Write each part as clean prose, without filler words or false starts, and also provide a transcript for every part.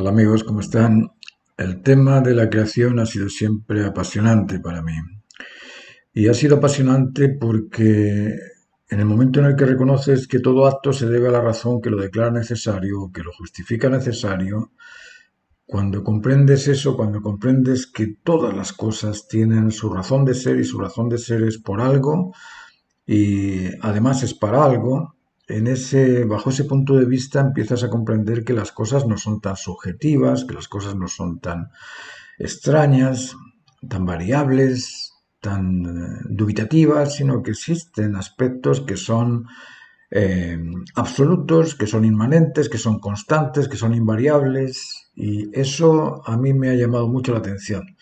Hola amigos, ¿cómo están? El tema de la creación ha sido siempre apasionante para mí. Y ha sido apasionante porque en el momento en el que reconoces que todo acto se debe a la razón que lo declara necesario, que lo justifica necesario, cuando comprendes eso, cuando comprendes que todas las cosas tienen su razón de ser y su razón de ser es por algo, y además es para algo, bajo ese punto de vista empiezas a comprender que las cosas no son tan subjetivas, que las cosas no son tan extrañas, tan variables, tan dubitativas, sino que existen aspectos que son eh, absolutos, que son inmanentes, que son constantes, que son invariables, y eso a mí me ha llamado mucho la atención.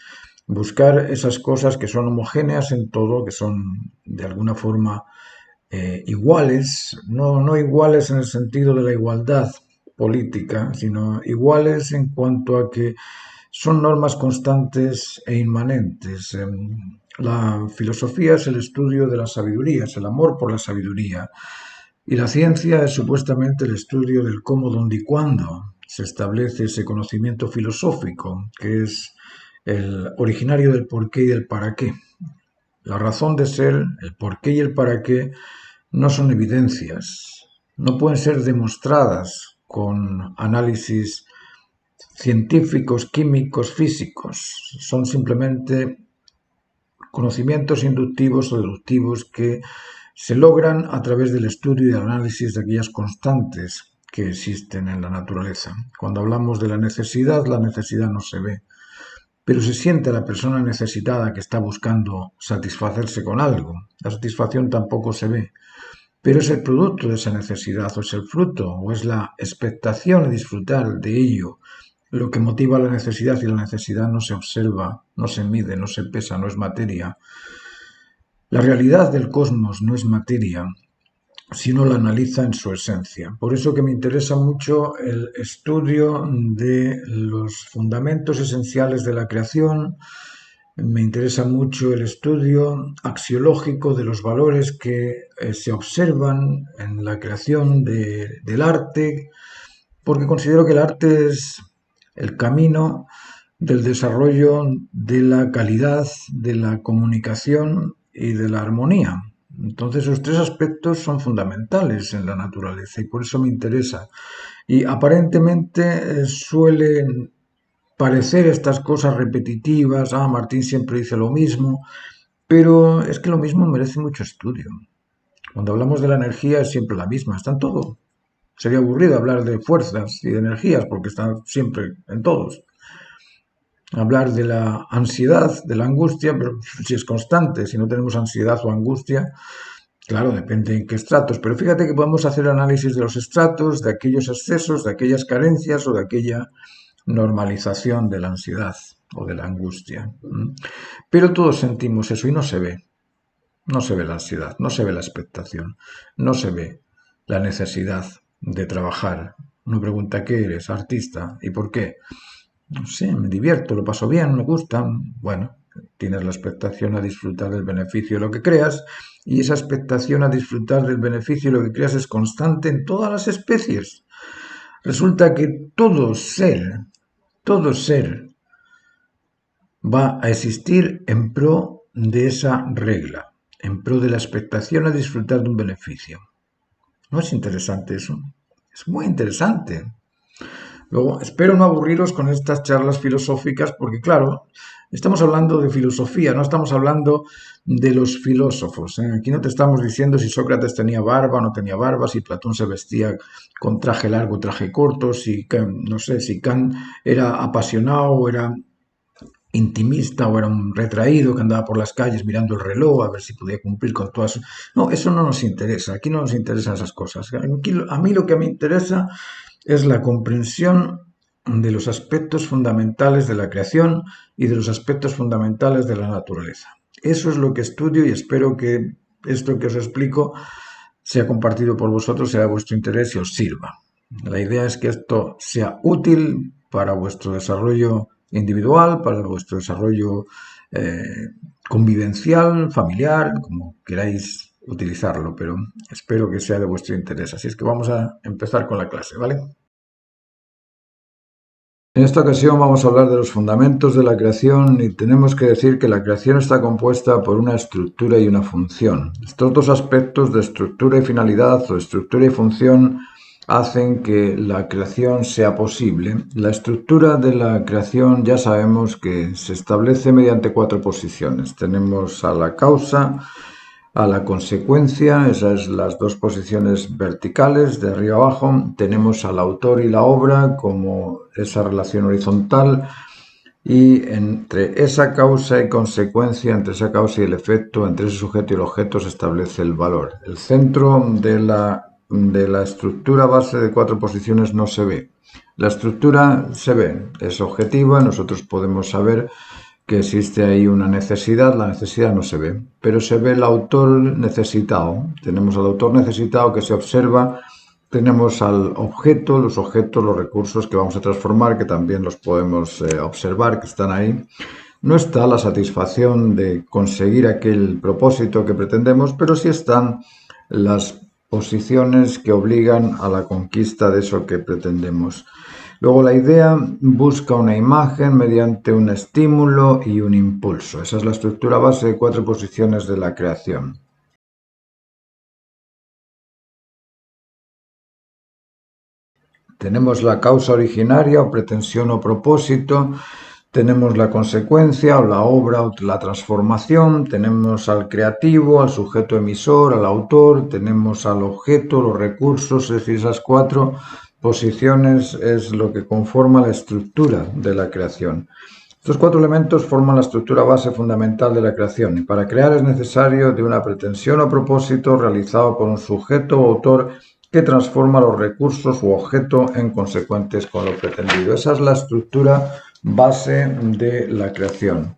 Buscar esas cosas que son homogéneas en todo, que son de alguna forma iguales, no iguales en el sentido de la igualdad política, sino iguales en cuanto a que son normas constantes e inmanentes. La filosofía es el estudio de la sabiduría, es el amor por la sabiduría. Y la ciencia es supuestamente el estudio del cómo, dónde y cuándo se establece ese conocimiento filosófico, que es el originario del por qué y del para qué. La razón de ser, el por qué y el para qué no son evidencias, no pueden ser demostradas con análisis científicos, químicos, físicos. Son simplemente conocimientos inductivos o deductivos que se logran a través del estudio y del análisis de aquellas constantes que existen en la naturaleza. Cuando hablamos de la necesidad no se ve, pero se siente a la persona necesitada que está buscando satisfacerse con algo. La satisfacción tampoco se ve, pero es el producto de esa necesidad, o es el fruto, o es la expectación de disfrutar de ello, lo que motiva la necesidad, y la necesidad no se observa, no se mide, no se pesa, no es materia. La realidad del cosmos no es materia, sino la analiza en su esencia. Por eso que me interesa mucho el estudio de los fundamentos esenciales de la creación. Me interesa mucho el estudio axiológico de los valores que se observan en la creación del arte, porque considero que el arte es el camino del desarrollo de la calidad, de la comunicación y de la armonía. Entonces, esos tres aspectos son fundamentales en la naturaleza y por eso me interesa. Y aparentemente suelen parecer estas cosas repetitivas, Martín siempre dice lo mismo, pero es que lo mismo merece mucho estudio. Cuando hablamos de la energía es siempre la misma, está en todo. Sería aburrido hablar de fuerzas y de energías porque están siempre en todos. Hablar de la ansiedad, de la angustia, pero si es constante, si no tenemos ansiedad o angustia, claro, depende en qué estratos, pero fíjate que podemos hacer análisis de los estratos, de aquellos excesos, de aquellas carencias o de aquella normalización de la ansiedad o de la angustia. Pero todos sentimos eso y no se ve. No se ve la ansiedad, no se ve la expectación, no se ve la necesidad de trabajar. Uno pregunta, ¿qué eres? Artista. ¿Y por qué? No sé, me divierto, lo paso bien, me gusta. Bueno, tienes la expectación a disfrutar del beneficio de lo que creas, y esa expectación a disfrutar del beneficio de lo que creas es constante en todas las especies. Resulta que todo ser va a existir en pro de esa regla, en pro de la expectación a disfrutar de un beneficio. ¿No es interesante eso? Es muy interesante. Luego, espero no aburriros con estas charlas filosóficas porque, claro, estamos hablando de filosofía, no estamos hablando de los filósofos. Aquí no te estamos diciendo si Sócrates tenía barba o no tenía barba, si Platón se vestía con traje largo o traje corto, si, no sé, si Kant era apasionado o era intimista o era un retraído que andaba por las calles mirando el reloj a ver si podía cumplir con todas sus... No, eso no nos interesa, aquí no nos interesan esas cosas. Aquí, a mí lo que me interesa es la comprensión de los aspectos fundamentales de la creación y de los aspectos fundamentales de la naturaleza. Eso es lo que estudio y espero que esto que os explico sea compartido por vosotros, sea de vuestro interés y os sirva. La idea es que esto sea útil para vuestro desarrollo individual, para vuestro desarrollo convivencial, familiar, como queráis utilizarlo, pero espero que sea de vuestro interés. Así es que vamos a empezar con la clase, ¿vale? En esta ocasión vamos a hablar de los fundamentos de la creación y tenemos que decir que la creación está compuesta por una estructura y una función. Estos dos aspectos de estructura y finalidad o estructura y función hacen que la creación sea posible. La estructura de la creación ya sabemos que se establece mediante 4 posiciones. Tenemos a la causa, a la consecuencia, esas son las 2 posiciones verticales de arriba abajo. Tenemos al autor y la obra como esa relación horizontal, y entre esa causa y consecuencia, entre esa causa y el efecto, entre ese sujeto y el objeto se establece el valor. El centro de la estructura base de 4 posiciones no se ve. La estructura se ve, es objetiva, nosotros podemos saber que existe ahí una necesidad, la necesidad no se ve, pero se ve el autor necesitado. Tenemos al autor necesitado que se observa, tenemos al objeto, los objetos, los recursos que vamos a transformar, que también los podemos observar, que están ahí. No está la satisfacción de conseguir aquel propósito que pretendemos, pero sí están las posiciones que obligan a la conquista de eso que pretendemos. Luego la idea busca una imagen mediante un estímulo y un impulso. Esa es la estructura base de 4 posiciones de la creación. Tenemos la causa originaria o pretensión o propósito, tenemos la consecuencia o la obra o la transformación, tenemos al creativo, al sujeto emisor, al autor, tenemos al objeto, los recursos, es decir, esas 4 posiciones es lo que conforma la estructura de la creación. Estos 4 elementos forman la estructura base fundamental de la creación y para crear es necesario de una pretensión o propósito realizado por un sujeto o autor que transforma los recursos u objeto en consecuentes con lo pretendido. Esa es la estructura base de la creación.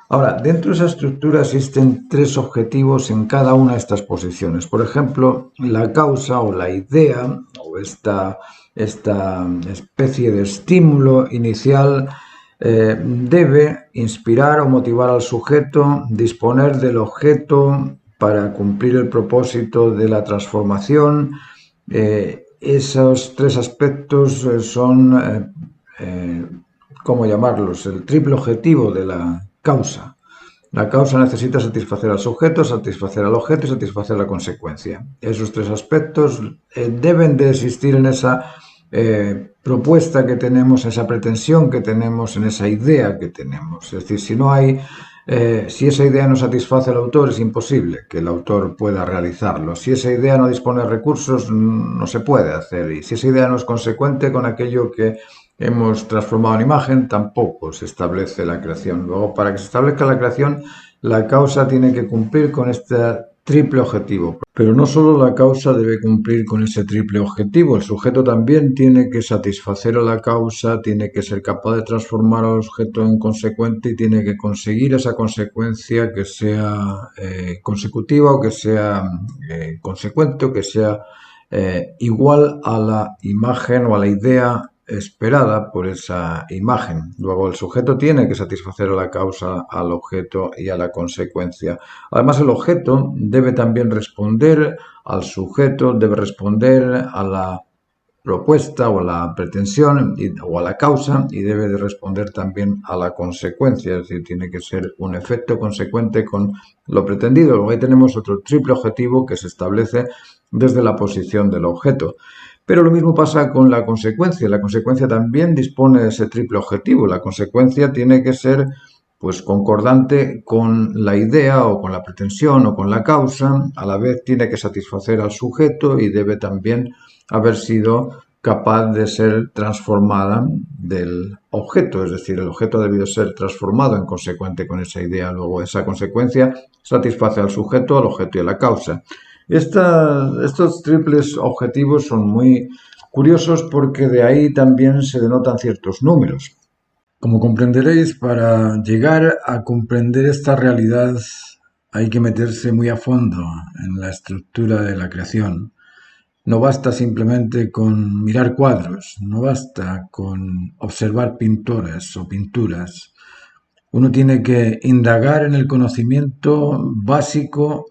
Ahora, dentro de esa estructura existen 3 objetivos en cada una de estas posiciones. Por ejemplo, la causa o la idea o esta especie de estímulo inicial debe inspirar o motivar al sujeto, disponer del objeto para cumplir el propósito de la transformación. Esos 3 aspectos son, ¿cómo llamarlos?, el triple objetivo de la causa. La causa necesita satisfacer al sujeto, satisfacer al objeto y satisfacer la consecuencia. Esos 3 aspectos deben de existir en esa propuesta que tenemos, esa pretensión que tenemos, en esa idea que tenemos. Es decir, si esa idea no satisface al autor, es imposible que el autor pueda realizarlo. Si esa idea no dispone de recursos, no se puede hacer. Y si esa idea no es consecuente con aquello que hemos transformado en imagen, tampoco se establece la creación. Luego, para que se establezca la creación, la causa tiene que cumplir con este triple objetivo. Pero no solo la causa debe cumplir con ese triple objetivo, el sujeto también tiene que satisfacer a la causa, tiene que ser capaz de transformar al objeto en consecuente y tiene que conseguir esa consecuencia que sea consecutiva o que sea consecuente o que sea igual a la imagen o a la idea esperada por esa imagen. Luego el sujeto tiene que satisfacer a la causa, al objeto y a la consecuencia. Además, el objeto debe también responder al sujeto, debe responder a la propuesta o a la pretensión o a la causa y debe de responder también a la consecuencia, es decir, tiene que ser un efecto consecuente con lo pretendido. Luego ahí tenemos otro triple objetivo que se establece desde la posición del objeto. Pero lo mismo pasa con la consecuencia. La consecuencia también dispone de ese triple objetivo. La consecuencia tiene que ser pues concordante con la idea o con la pretensión o con la causa, a la vez tiene que satisfacer al sujeto y debe también haber sido capaz de ser transformada del objeto, es decir, el objeto ha debido ser transformado en consecuente con esa idea, luego esa consecuencia satisface al sujeto, al objeto y a la causa. Estos triples objetivos son muy curiosos porque de ahí también se denotan ciertos números. Como comprenderéis, para llegar a comprender esta realidad hay que meterse muy a fondo en la estructura de la creación. No basta simplemente con mirar cuadros, no basta con observar pintores o pinturas. Uno tiene que indagar en el conocimiento básico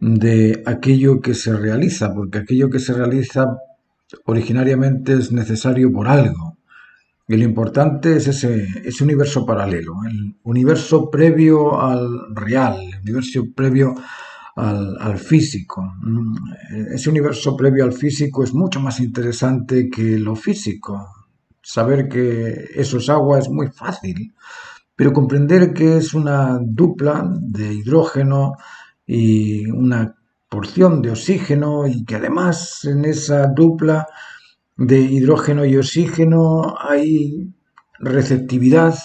de aquello que se realiza, porque aquello que se realiza originariamente es necesario por algo. Y lo importante es ese universo paralelo, el universo previo al real, el universo previo al físico. Ese universo previo al físico es mucho más interesante que lo físico. Saber que eso es agua es muy fácil, pero comprender que es una dupla de hidrógeno y una porción de oxígeno y que además en esa dupla de hidrógeno y oxígeno hay receptividad,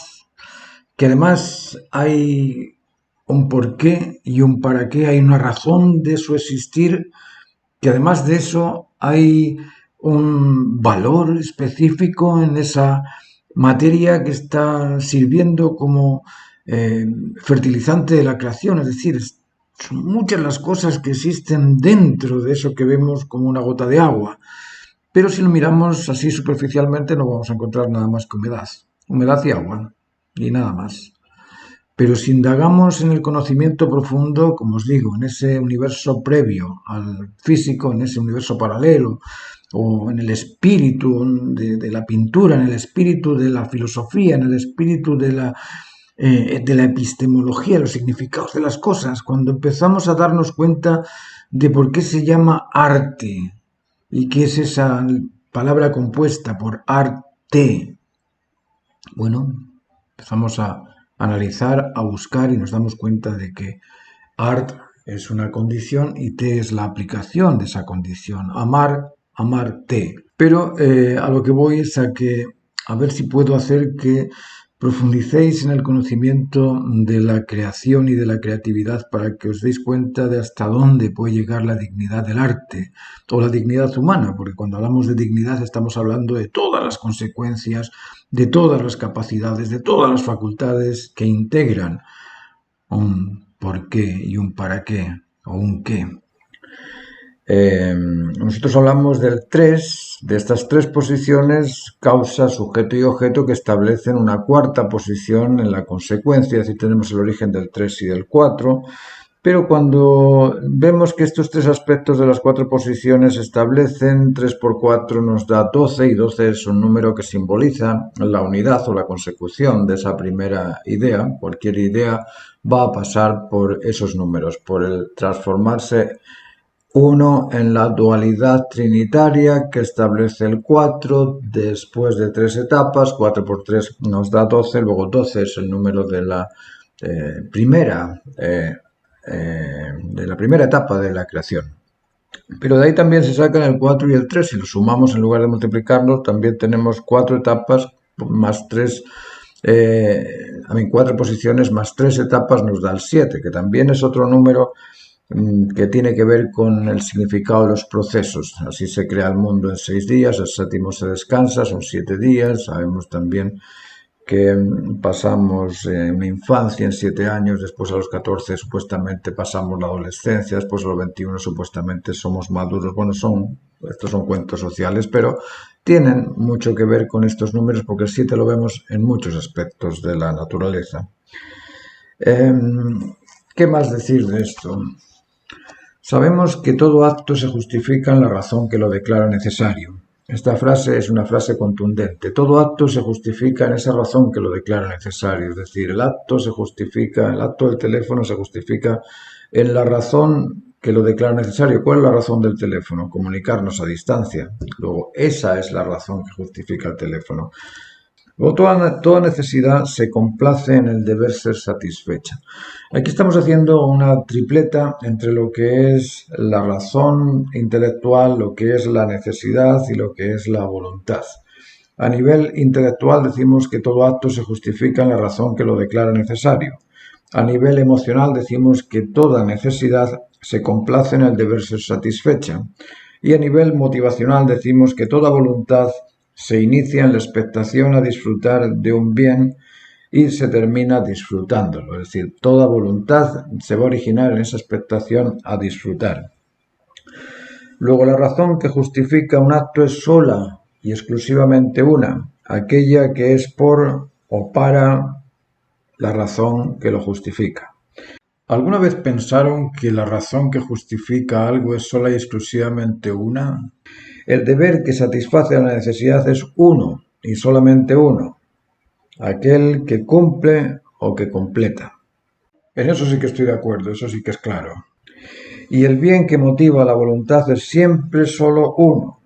que además hay un porqué y un para qué, hay una razón de su existir, que además de eso hay un valor específico en esa materia que está sirviendo como eh, fertilizante de la creación, es decir, son muchas las cosas que existen dentro de eso que vemos como una gota de agua. Pero si lo miramos así superficialmente no vamos a encontrar nada más que humedad y agua, y nada más. Pero si indagamos en el conocimiento profundo, como os digo, en ese universo previo al físico, en ese universo paralelo, o en el espíritu de la pintura, en el espíritu de la filosofía, en el espíritu de la epistemología, los significados de las cosas, cuando empezamos a darnos cuenta de por qué se llama arte y qué es esa palabra compuesta por arte, bueno, empezamos a analizar, a buscar y nos damos cuenta de que art es una condición y te es la aplicación de esa condición. Amar, amarte. Pero a lo que voy es a ver si puedo hacer que profundicéis en el conocimiento de la creación y de la creatividad para que os deis cuenta de hasta dónde puede llegar la dignidad del arte o la dignidad humana, porque cuando hablamos de dignidad estamos hablando de todas las consecuencias, de todas las capacidades, de todas las facultades que integran un por qué y un para qué o un qué. Nosotros hablamos del 3, de estas tres posiciones, causa, sujeto y objeto, que establecen una cuarta posición en la consecuencia, es decir, tenemos el origen del 3 y del 4, pero cuando vemos que estos tres aspectos de las cuatro posiciones se establecen, 3 por 4 nos da 12, y 12 es un número que simboliza la unidad o la consecución de esa primera idea. Cualquier idea va a pasar por esos números, por el transformarse uno en la dualidad trinitaria que establece el 4 después de tres etapas. 4 por 3 nos da 12, luego 12 es el número de la primera etapa de la creación. Pero de ahí también se sacan el 4 y el 3. Si los sumamos en lugar de multiplicarlos, también tenemos 4 etapas más 3, 4 posiciones más 3 etapas nos da el 7, que también es otro número que tiene que ver con el significado de los procesos. Así se crea el mundo en 6 días, el séptimo se descansa, son 7 días. Sabemos también que pasamos una infancia en 7 años, después a los 14 supuestamente pasamos la adolescencia, después a los 21 supuestamente somos maduros. Bueno, estos son cuentos sociales, pero tienen mucho que ver con estos números porque el 7 lo vemos en muchos aspectos de la naturaleza. ¿Qué más decir de esto? Sabemos que todo acto se justifica en la razón que lo declara necesario. Esta frase es una frase contundente. Todo acto se justifica en esa razón que lo declara necesario. Es decir, el acto del teléfono se justifica en la razón que lo declara necesario. ¿Cuál es la razón del teléfono? Comunicarnos a distancia. Luego, esa es la razón que justifica el teléfono. Luego, toda necesidad se complace en el deber ser satisfecha. Aquí estamos haciendo una tripleta entre lo que es la razón intelectual, lo que es la necesidad y lo que es la voluntad. A nivel intelectual decimos que todo acto se justifica en la razón que lo declara necesario. A nivel emocional decimos que toda necesidad se complace en el deber ser satisfecha. Y a nivel motivacional decimos que toda voluntad se inicia en la expectación a disfrutar de un bien y se termina disfrutándolo. Es decir, toda voluntad se va a originar en esa expectación a disfrutar. Luego, la razón que justifica un acto es sola y exclusivamente una, aquella que es por o para la razón que lo justifica. ¿Alguna vez pensaron que la razón que justifica algo es sola y exclusivamente una? El deber que satisface a la necesidad es uno, y solamente uno, aquel que cumple o que completa. En eso sí que estoy de acuerdo, eso sí que es claro. Y el bien que motiva la voluntad es siempre solo uno,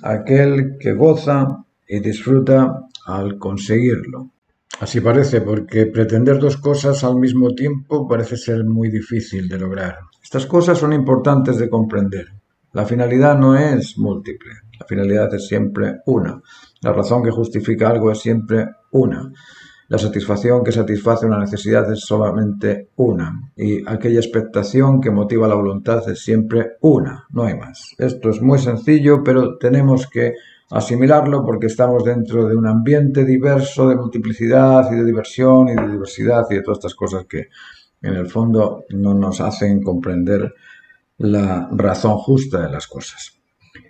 aquel que goza y disfruta al conseguirlo. Así parece, porque pretender dos cosas al mismo tiempo parece ser muy difícil de lograr. Estas cosas son importantes de comprender. La finalidad no es múltiple, la finalidad es siempre una. La razón que justifica algo es siempre una. La satisfacción que satisface una necesidad es solamente una. Y aquella expectación que motiva la voluntad es siempre una, no hay más. Esto es muy sencillo, pero tenemos que asimilarlo porque estamos dentro de un ambiente diverso de multiplicidad y de diversión y de diversidad y de todas estas cosas que en el fondo no nos hacen comprender la razón justa de las cosas.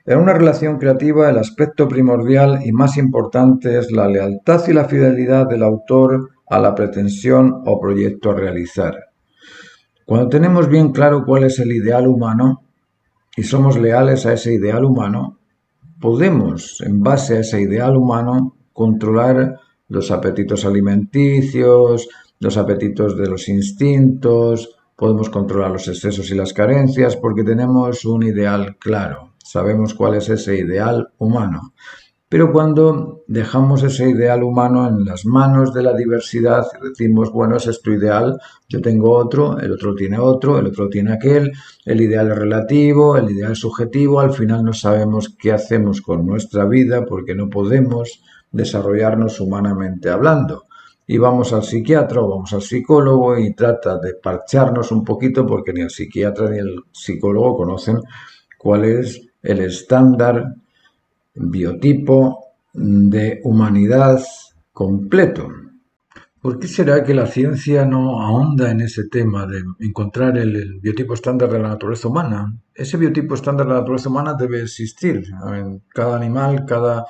En una relación creativa, el aspecto primordial y más importante es la lealtad y la fidelidad del autor a la pretensión o proyecto a realizar. Cuando tenemos bien claro cuál es el ideal humano y somos leales a ese ideal humano, podemos, en base a ese ideal humano, controlar los apetitos alimenticios, los apetitos de los instintos, podemos controlar los excesos y las carencias porque tenemos un ideal claro, sabemos cuál es ese ideal humano. Pero cuando dejamos ese ideal humano en las manos de la diversidad, decimos, bueno, ese es tu ideal, yo tengo otro, el otro tiene aquel, el ideal es relativo, el ideal es subjetivo, al final no sabemos qué hacemos con nuestra vida porque no podemos desarrollarnos humanamente hablando. Y vamos al psiquiatra o vamos al psicólogo y trata de parcharnos un poquito porque ni el psiquiatra ni el psicólogo conocen cuál es el estándar biotipo de humanidad completo. ¿Por qué será que la ciencia no ahonda en ese tema de encontrar el biotipo estándar de la naturaleza humana? Ese biotipo estándar de la naturaleza humana debe existir. Cada animal, cada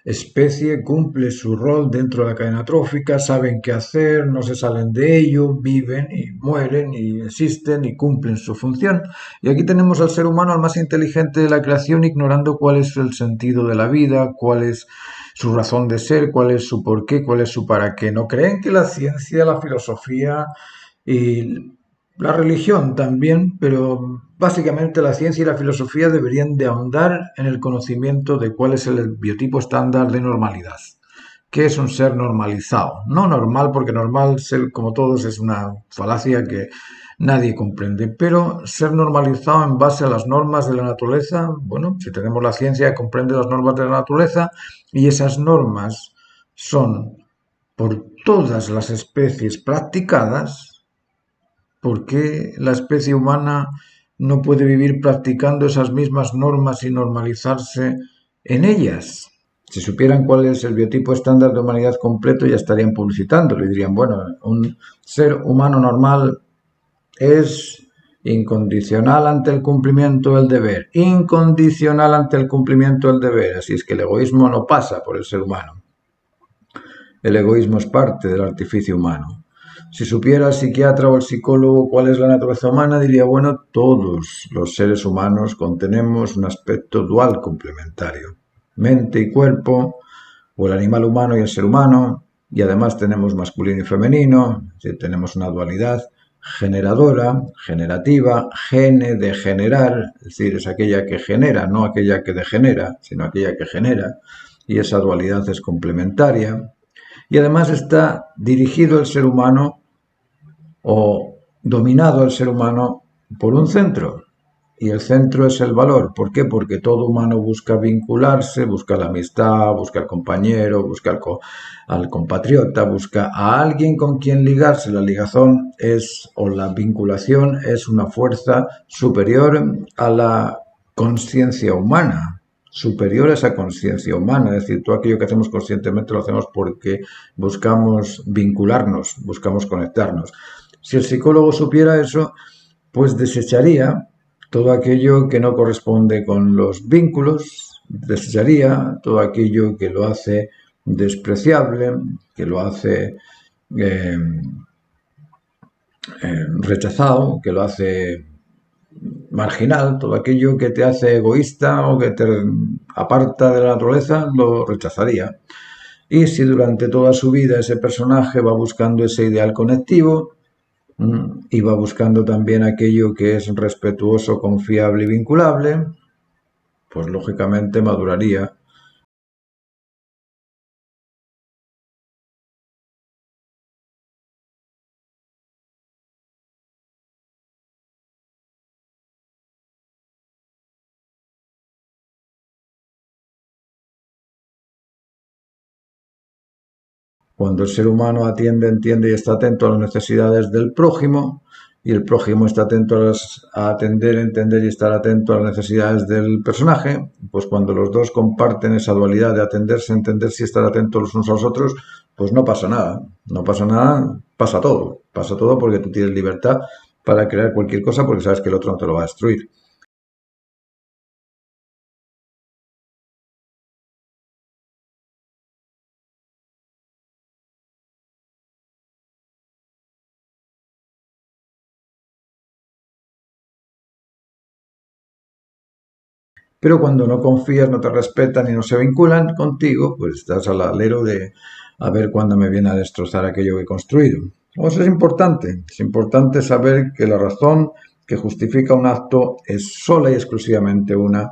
especie cumple su rol dentro de la cadena trófica, saben qué hacer, no se salen de ello, viven y mueren y existen y cumplen su función. Y aquí tenemos al ser humano, al más inteligente de la creación, ignorando cuál es el sentido de la vida, cuál es su razón de ser, cuál es su porqué, cuál es su para qué. ¿No creen que la ciencia, la filosofía y la religión también, pero básicamente la ciencia y la filosofía deberían de ahondar en el conocimiento de cuál es el biotipo estándar de normalidad? ¿Qué es un ser normalizado? No normal, porque normal, ser como todos, es una falacia que nadie comprende, pero ser normalizado en base a las normas de la naturaleza, bueno, si tenemos la ciencia que comprende las normas de la naturaleza y esas normas son por todas las especies practicadas, ¿por qué la especie humana no puede vivir practicando esas mismas normas y normalizarse en ellas? Si supieran cuál es el biotipo estándar de humanidad completo, ya estarían publicitándolo y dirían, bueno, un ser humano normal es incondicional ante el cumplimiento del deber, incondicional ante el cumplimiento del deber, así es que el egoísmo no pasa por el ser humano. El egoísmo es parte del artificio humano. Si supiera el psiquiatra o el psicólogo cuál es la naturaleza humana, diría, bueno, todos los seres humanos contenemos un aspecto dual complementario, mente y cuerpo, o el animal humano y el ser humano, y además tenemos masculino y femenino, es decir, tenemos una dualidad generadora, generativa, gene de generar, es decir, es aquella que genera, no aquella que degenera, sino aquella que genera, y esa dualidad es complementaria. Y además está dirigido el ser humano o dominado el ser humano por un centro. Y el centro es el valor. ¿Por qué? Porque todo humano busca vincularse, busca la amistad, busca al compañero, busca al compatriota, busca a alguien con quien ligarse. La ligazón es, o la vinculación es una fuerza superior a la conciencia humana, superior a esa conciencia humana. Es decir, todo aquello que hacemos conscientemente lo hacemos porque buscamos vincularnos, buscamos conectarnos. Si el psicólogo supiera eso, pues desecharía todo aquello que no corresponde con los vínculos, desecharía todo aquello que lo hace despreciable, que lo hace rechazado, que lo hace marginal, todo aquello que te hace egoísta o que te aparta de la naturaleza, lo rechazaría. Y si durante toda su vida ese personaje va buscando ese ideal conectivo y va buscando también aquello que es respetuoso, confiable y vinculable, pues lógicamente maduraría. Cuando el ser humano atiende, entiende y está atento a las necesidades del prójimo, y el prójimo está atento a atender, entender y estar atento a las necesidades del personaje, pues cuando los dos comparten esa dualidad de atenderse, entenderse y estar atentos los unos a los otros, pues no pasa nada. No pasa nada, pasa todo. Pasa todo porque tú tienes libertad para crear cualquier cosa porque sabes que el otro no te lo va a destruir. Pero cuando no confías, no te respetan y no se vinculan contigo, pues estás al alero de a ver cuándo me viene a destrozar aquello que he construido. O eso es importante saber que la razón que justifica un acto es sola y exclusivamente una.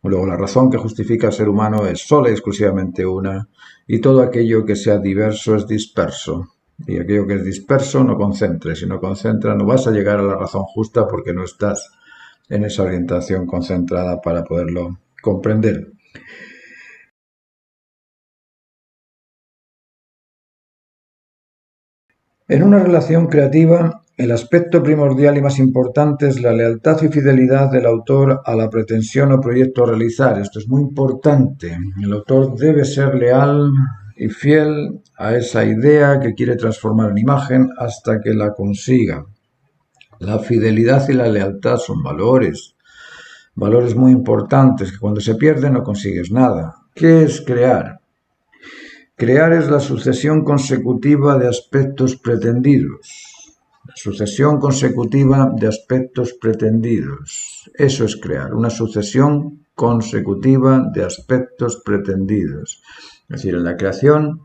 Luego, la razón que justifica al ser humano es sola y exclusivamente una. Y todo aquello que sea diverso es disperso. Y aquello que es disperso no concentre. Si no concentra, no vas a llegar a la razón justa porque no estás en esa orientación concentrada para poderlo comprender. En una relación creativa, el aspecto primordial y más importante es la lealtad y fidelidad del autor a la pretensión o proyecto a realizar. Esto es muy importante. El autor debe ser leal y fiel a esa idea que quiere transformar en imagen hasta que la consiga. La fidelidad y la lealtad son valores muy importantes que cuando se pierden no consigues nada. ¿Qué es crear? Crear es la sucesión consecutiva de aspectos pretendidos. La sucesión consecutiva de aspectos pretendidos. Eso es crear, una sucesión consecutiva de aspectos pretendidos. Es decir, en la creación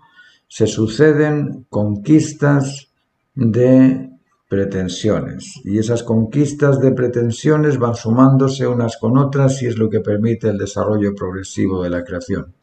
se suceden conquistas de pretensiones y esas conquistas de pretensiones van sumándose unas con otras y es lo que permite el desarrollo progresivo de la creación.